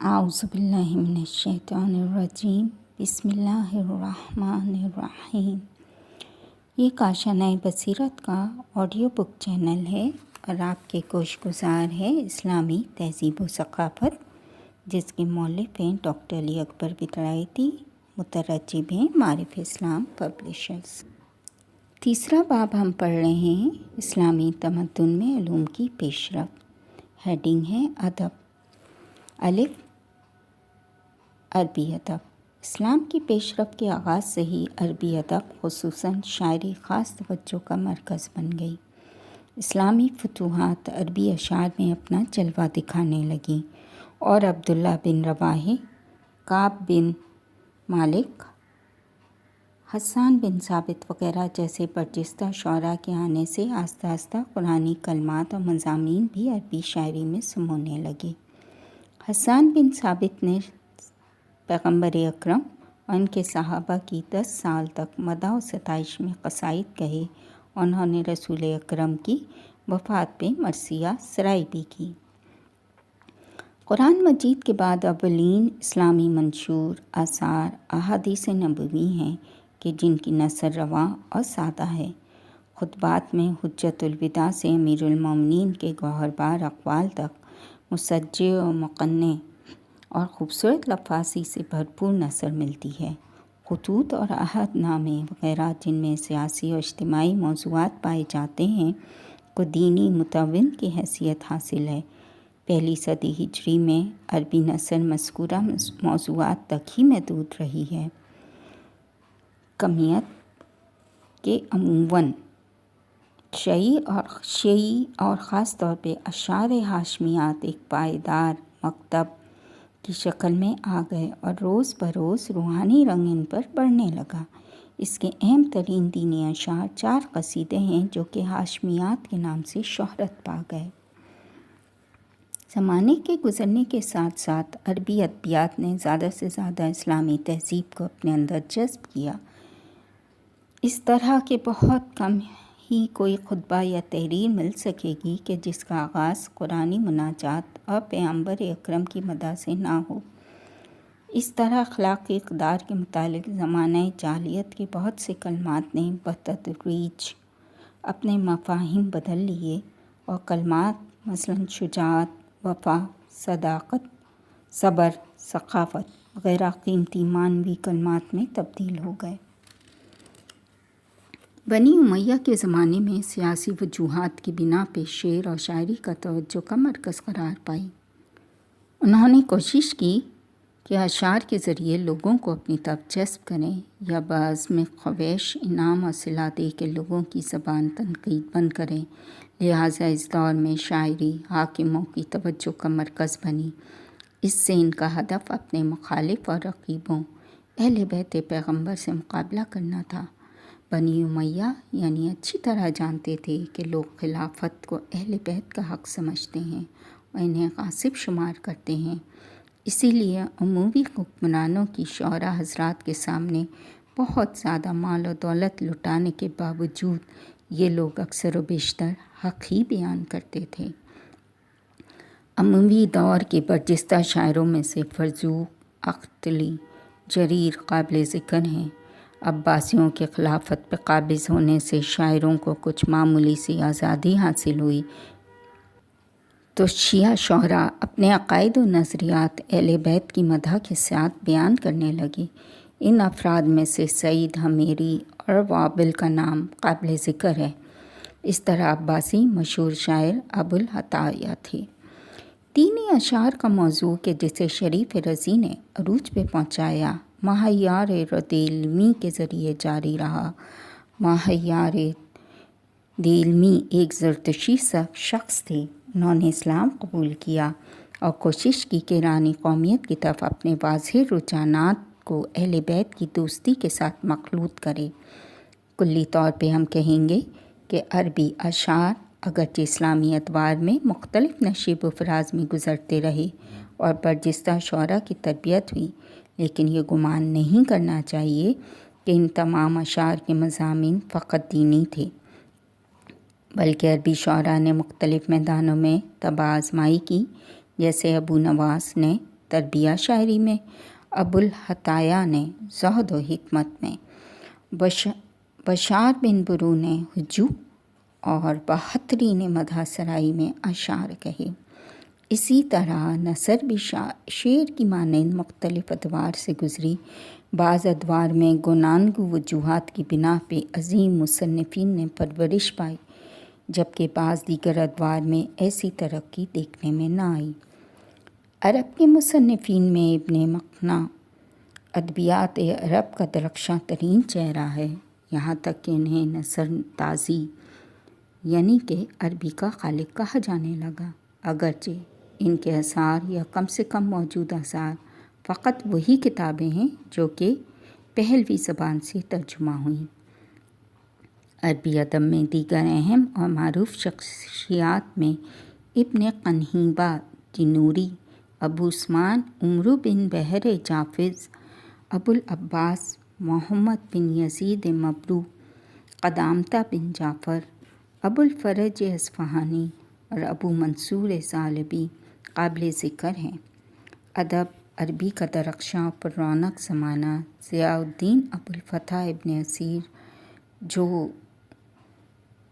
اعوذ باللہ من الشیطان الرجیم بسم اللہ الرحمن الرحیم۔ یہ کاشانہ بصیرت کا آڈیو بک چینل ہے اور آپ کے کوش گزار ہے اسلامی تہذیب و ثقافت، جس کے مؤلف ہیں ڈاکٹر علی اکبر بدرائتی، مترجم ہیں معارف اسلام پبلشرز۔ تیسرا باب ہم پڑھ رہے ہیں اسلامی تمدن میں علوم کی پیش رفت۔ ہیڈنگ ہے ادب۔ الف، عربی ادب۔ اسلام کی پیش رفت کے آغاز سے ہی عربی ادب خصوصاً شاعری خاص توجہ کا مرکز بن گئی۔ اسلامی فتوحات عربی اشعار میں اپنا جلوہ دکھانے لگیں اور عبداللہ بن رواحہ، کعب بن مالک، حسان بن ثابت وغیرہ جیسے برجستہ شعراء کے آنے سے آہستہ آہستہ قرآنی کلمات اور مضامین بھی عربی شاعری میں سمونے لگے۔ حسان بن ثابت نے پیغمبر اکرم اور ان کے صحابہ کی 10 سال تک مدح و ستائش میں قصائد کہے اور انہوں نے رسول اکرم کی وفات پہ مرثیہ سرائی بھی کی۔ قرآن مجید کے بعد اولین اسلامی منشور آثار احادیث نبوی ہیں کہ جن کی نثر رواں اور سادہ ہے۔ خطبات میں حجت الوداع سے امیر المومنین کے گوہر بار اقوال تک مسجع و مقنع اور خوبصورت لفاظی سے بھرپور نثر ملتی ہے۔ خطوط اور عہد نامے وغیرہ جن میں سیاسی اور اجتماعی موضوعات پائے جاتے ہیں کو دینی متون کی حیثیت حاصل ہے۔ پہلی صدی ہجری میں عربی نثر مذکورہ موضوعات تک ہی محدود رہی ہے۔ کمیت کے عموماً شیعی اور خاص طور پہ اشعار ہاشمیات ایک پائیدار مکتب کی شکل میں آ گئے اور روز بروز روحانی رنگ ان پر بڑھنے لگا۔ اس کے اہم ترین دینی اشعار 4 قصیدے ہیں جو کہ ہاشمیات کے نام سے شہرت پا گئے۔ زمانے کے گزرنے کے ساتھ ساتھ عربی ادبیات نے زیادہ سے زیادہ اسلامی تہذیب کو اپنے اندر جذب کیا۔ اس طرح کے بہت کم ہی کوئی خطبہ یا تحریر مل سکے گی کہ جس کا آغاز قرآنی مناجات اور پیغمبر اکرم کی مدح سے نہ ہو۔ اس طرح اخلاقی اقدار کے متعلق زمانہ جاہلیت کے بہت سے کلمات نے بتدریج اپنے مفاہیم بدل لیے اور کلمات مثلاً شجاعت، وفا، صداقت، صبر، ثقافت وغیرہ قیمتی معنوی کلمات میں تبدیل ہو گئے۔ بنی امیہ کے زمانے میں سیاسی وجوہات کی بنا پہ شعر اور شاعری کا توجہ کا مرکز قرار پائی۔ انہوں نے کوشش کی کہ اشعار کے ذریعے لوگوں کو اپنی طرف جذب کریں یا بعزم خواہش انعام اور صلہ دے کے لوگوں کی زبان تنقید بند کریں، لہٰذا اس دور میں شاعری حاکموں کی توجہ کا مرکز بنی۔ اس سے ان کا ہدف اپنے مخالف اور رقیبوں اہل بیت پیغمبر سے مقابلہ کرنا تھا۔ بنی امیہ یعنی اچھی طرح جانتے تھے کہ لوگ خلافت کو اہل بیت کا حق سمجھتے ہیں اور انہیں غاصب شمار کرتے ہیں، اسی لیے عمومی حکمرانوں کی شعراء حضرات کے سامنے بہت زیادہ مال و دولت لٹانے کے باوجود یہ لوگ اکثر و بیشتر حق ہی بیان کرتے تھے۔ اموی دور کے برجستہ شاعروں میں سے فرزوق، اختلی، جریر قابل ذکر ہیں۔ عباسیوں کے خلافت پہ قابض ہونے سے شاعروں کو کچھ معمولی سی آزادی حاصل ہوئی تو شیعہ شعراء اپنے عقائد و نظریات اہل بیت کی مدح کے ساتھ بیان کرنے لگے۔ ان افراد میں سے سعید حمیری اور وابل کا نام قابل ذکر ہے۔ اس طرح عباسی مشہور شاعر ابو العتاہیہ تھے۔ دینی اشعار کا موضوع کہ جسے شریف رضی نے عروج پہ پہنچایا ماہیار دیلمی کے ذریعے جاری رہا۔ ماہیار دیلمی ایک زرتشتی شخص تھے۔ انہوں نے اسلام قبول کیا اور کوشش کی کہ ایرانی قومیت کی طرف اپنے واضح رجحانات کو اہل بیت کی دوستی کے ساتھ مخلوط کرے۔ کلی طور پہ ہم کہیں گے کہ عربی اشعار اگرچہ اسلامی ادوار میں مختلف نشیب و فراز میں گزرتے رہے اور برجستہ شعراء کی تربیت ہوئی، لیکن یہ گمان نہیں کرنا چاہیے کہ ان تمام اشعار کے مضامین فقط دینی تھے، بلکہ عربی شعراء نے مختلف میدانوں میں طبع آزمائی کی، جیسے ابو نواس نے تربیہ شاعری میں، ابوالحتایا نے زہد و حکمت میں، بشار بن برو نے ہجو اور بہتری نے مدح سرائی میں اشعار کہے۔ اسی طرح نثر بھی شعر کی مانند مختلف ادوار سے گزری۔ بعض ادوار میں گوناگو وجوہات کی بنا پہ عظیم مصنفین نے پرورش پائی، جبکہ بعض دیگر ادوار میں ایسی ترقی دیکھنے میں نہ آئی۔ عرب کے مصنفین میں ابن مقنع ادبیات عرب کا درخشاں ترین چہرہ ہے، یہاں تک کہ انہیں نثر تازی یعنی کہ عربی کا خالق کہا جانے لگا، اگرچہ ان کے اثار یا کم سے کم موجود اثار فقط وہی کتابیں ہیں جو کہ پہلوی زبان سے ترجمہ ہوئیں۔ عربی ادب میں دیگر اہم اور معروف شخصیات میں ابن قنہیبہ تنوری، ابو عثمان عمرو بن بحر جافظ، ابوالعباس محمد بن یزید مبرو، قدامتہ بن جعفر، ابوالفرج اصفہانی اور ابو منصور ثعلبی قابل ذکر ہیں۔ ادب عربی کا درخشاں پر رونق زمانہ ضیاء الدین ابوالفتح ابن اسیر، جو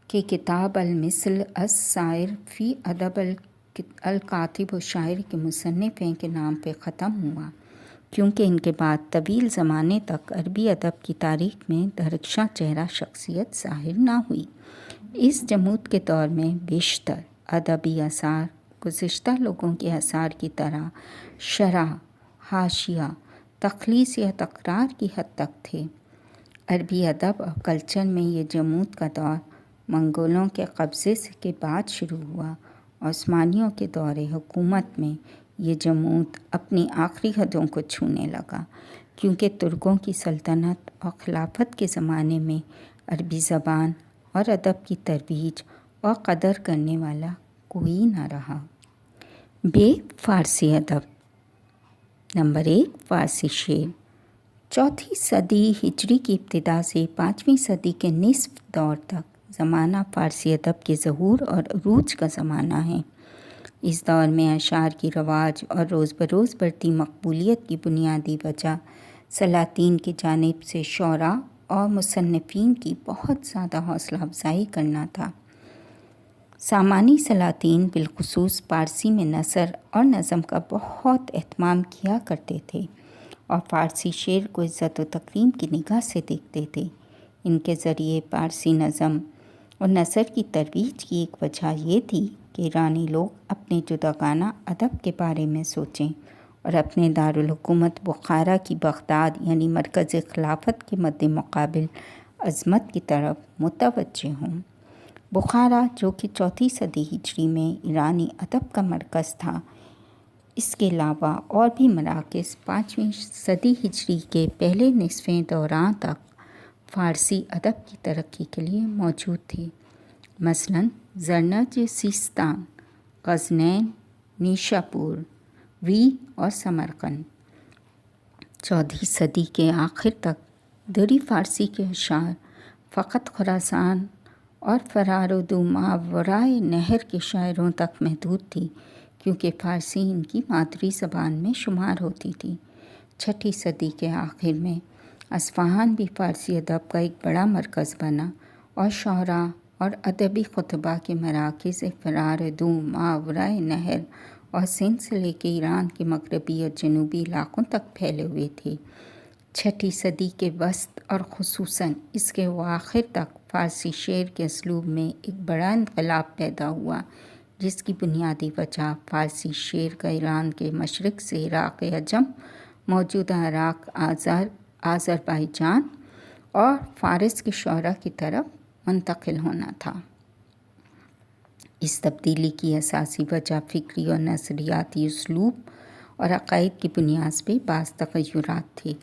کہ کتاب المثل السائر فی ادب الکاتب و شاعر کے مصنف ہیں، کے نام پہ ختم ہوا، کیونکہ ان کے بعد طویل زمانے تک عربی ادب کی تاریخ میں درخشاں چہرہ شخصیت ظاہر نہ ہوئی۔ اس جمود کے دور میں بیشتر ادبی اثار گزشتہ لوگوں کے اثار کی طرح شرح، حاشیہ، تخلیص یا تکرار کی حد تک تھے۔ عربی ادب اور کلچر میں یہ جمود کا دور منگولوں کے قبضے کے بعد شروع ہوا۔ عثمانیوں کے دور حکومت میں یہ جمود اپنی آخری حدوں کو چھونے لگا، کیونکہ ترکوں کی سلطنت اور خلافت کے زمانے میں عربی زبان اور ادب کی ترویج اور قدر کرنے والا کوئی نہ رہا۔ بے فارسی ادب۔ نمبر 1، فارسی شعر۔ چوتھی صدی ہجری کی ابتدا سے 5ویں صدی کے نصف دور تک زمانہ فارسی ادب کے ظہور اور عروج کا زمانہ ہے۔ اس دور میں اشعار کی رواج اور روز بروز بڑھتی مقبولیت کی بنیادی وجہ سلاطین کی جانب سے شعراء اور مصنفین کی بہت زیادہ حوصلہ افزائی کرنا تھا۔ سامانی سلاطین بالخصوص فارسی میں نثر اور نظم کا بہت اہتمام کیا کرتے تھے اور فارسی شعر کو عزت و تکریم کی نگاہ سے دیکھتے تھے۔ ان کے ذریعے فارسی نظم اور نثر کی ترویج کی ایک وجہ یہ تھی کہ ایرانی لوگ اپنے جداگانہ ادب کے بارے میں سوچیں اور اپنے دارالحکومت بخارا کی بغداد یعنی مرکز خلافت کے مد مقابل عظمت کی طرف متوجہ ہوں۔ بخارا، جو کہ چوتھی صدی ہجری میں ایرانی ادب کا مرکز تھا، اس کے علاوہ اور بھی مراکز 5ویں صدی ہجری کے پہلے نصف دوران تک فارسی ادب کی ترقی کے لیے موجود تھے، مثلاً زرنج سیستان، غزنین، نیشاپور، وی اور سمرقند۔ چوتھی صدی کے آخر تک دری فارسی کے اشعار فقط خراسان اور فرارود ماورائے نہر کے شاعروں تک محدود تھی، کیونکہ فارسی ان کی مادری زبان میں شمار ہوتی تھی۔ چھٹی صدی کے آخر میں اصفہان بھی فارسی ادب کا ایک بڑا مرکز بنا اور شعراء اور ادبی خطبہ کے مراکز فرارود ماورائے نہر اور سندھ سے لے کے ایران کے مغربی اور جنوبی علاقوں تک پھیلے ہوئے تھے۔ چھٹی صدی کے وسط اور خصوصاً اس کے اواخر تک فارسی شعر کے اسلوب میں ایک بڑا انقلاب پیدا ہوا، جس کی بنیادی وجہ فارسی شعر کا ایران کے مشرق سے عراق عجم، موجودہ عراق، آذربائیجان اور فارس کے شعراء کی طرف منتقل ہونا تھا۔ اس تبدیلی کی اساسی وجہ فکری اور نظریاتی اسلوب اور عقائد کی بنیاد پہ بعض تغیرات تھے۔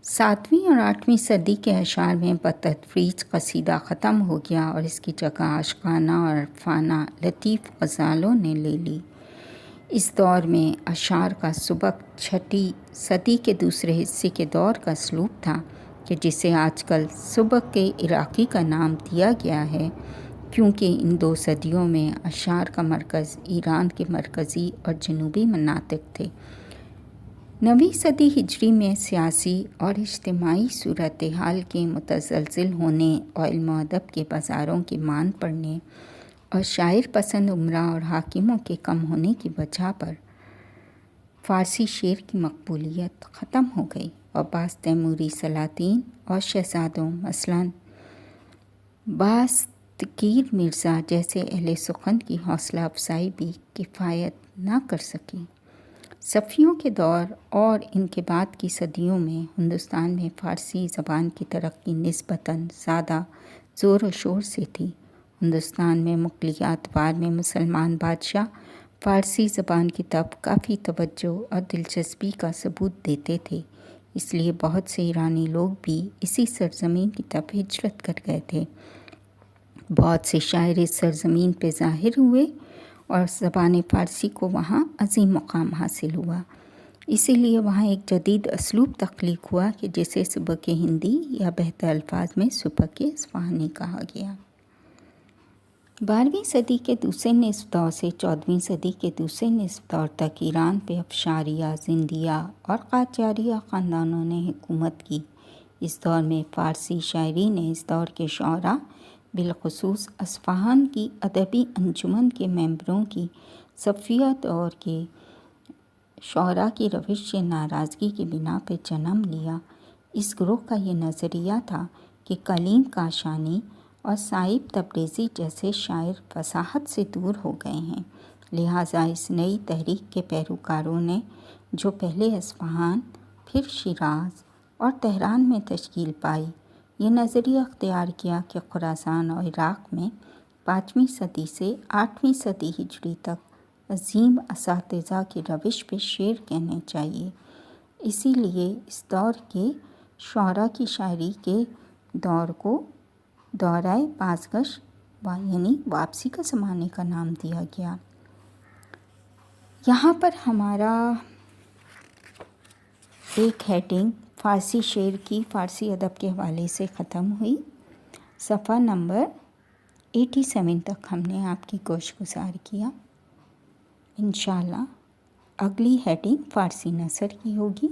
7ویں اور 8ویں صدی کے اشعار میں بتدریج قصیدہ ختم ہو گیا اور اس کی جگہ عاشقانہ اور عرفانہ لطیف غزالوں نے لے لی۔ اس دور میں اشعار کا سبک چھٹی صدی کے دوسرے حصے کے دور کا اسلوب تھا کہ جسے آج کل سبک عراقی کا نام دیا گیا ہے، کیونکہ ان 2 صدیوں میں اشعار کا مرکز ایران کے مرکزی اور جنوبی مناطق تھے۔ 9ویں صدی ہجری میں سیاسی اور اجتماعی صورتحال کے متزلزل ہونے اور علم و ادب کے بازاروں کے مان پڑنے اور شاعر پسند امراء اور حاکموں کے کم ہونے کی وجہ پر فارسی شعر کی مقبولیت ختم ہو گئی اور بعض تیموری سلاطین اور شہزادوں مثلاً باستگیر مرزا جیسے اہل سخن کی حوصلہ افزائی بھی کفایت نہ کر سکی۔ صفویوں کے دور اور ان کے بعد کی صدیوں میں ہندوستان میں فارسی زبان کی ترقی نسبتاً زیادہ زور و شور سے تھی۔ ہندوستان میں مغلیہ وار میں مسلمان بادشاہ فارسی زبان کی طرف کافی توجہ اور دلچسپی کا ثبوت دیتے تھے، اس لیے بہت سے ایرانی لوگ بھی اسی سرزمین کی طرف ہجرت کر گئے تھے۔ بہت سے شاعر اس سرزمین پہ ظاہر ہوئے اور زبان فارسی کو وہاں عظیم مقام حاصل ہوا۔ اسی لیے وہاں ایک جدید اسلوب تخلیق ہوا کہ جسے سبک ہندی یا بہتر الفاظ میں سبک اصفہانی کہا گیا۔ 12ویں صدی کے دوسرے نصف دور سے 14ویں صدی کے دوسرے نصف دور تک ایران پہ افشاریہ، زندیہ اور قاجاریہ خاندانوں نے حکومت کی۔ اس دور میں فارسی شاعری نے اس دور کے شعراء بالخصوص اصفہان کی ادبی انجمن کے ممبروں کی صفویہ دور کے شعراء کی روش سے ناراضگی کی بنا پہ جنم لیا۔ اس گروہ کا یہ نظریہ تھا کہ کلیم کاشانی اور صائب تبریزی جیسے شاعر فصاحت سے دور ہو گئے ہیں، لہٰذا اس نئی تحریک کے پیروکاروں نے جو پہلے اصفہان، پھر شیراز اور تہران میں تشکیل پائی، یہ نظریہ اختیار کیا کہ خراسان اور عراق میں 5ویں صدی سے 8ویں صدی ہجری تک عظیم اساتذہ کی روش پہ شعر کہنے چاہیے۔ اسی لیے اس دور کے شعراء کی شاعری کے دور کو دورہ بازگشت یعنی واپسی کا زمانے کا نام دیا گیا۔ یہاں پر ہمارا ایک ہیڈنگ فارسی شعر کی فارسی ادب کے حوالے سے ختم ہوئی۔ صفحہ نمبر 87 تک ہم نے آپ کی گوش گزار کیا۔ انشاءاللہ اگلی ہیڈنگ فارسی نثر کی ہوگی۔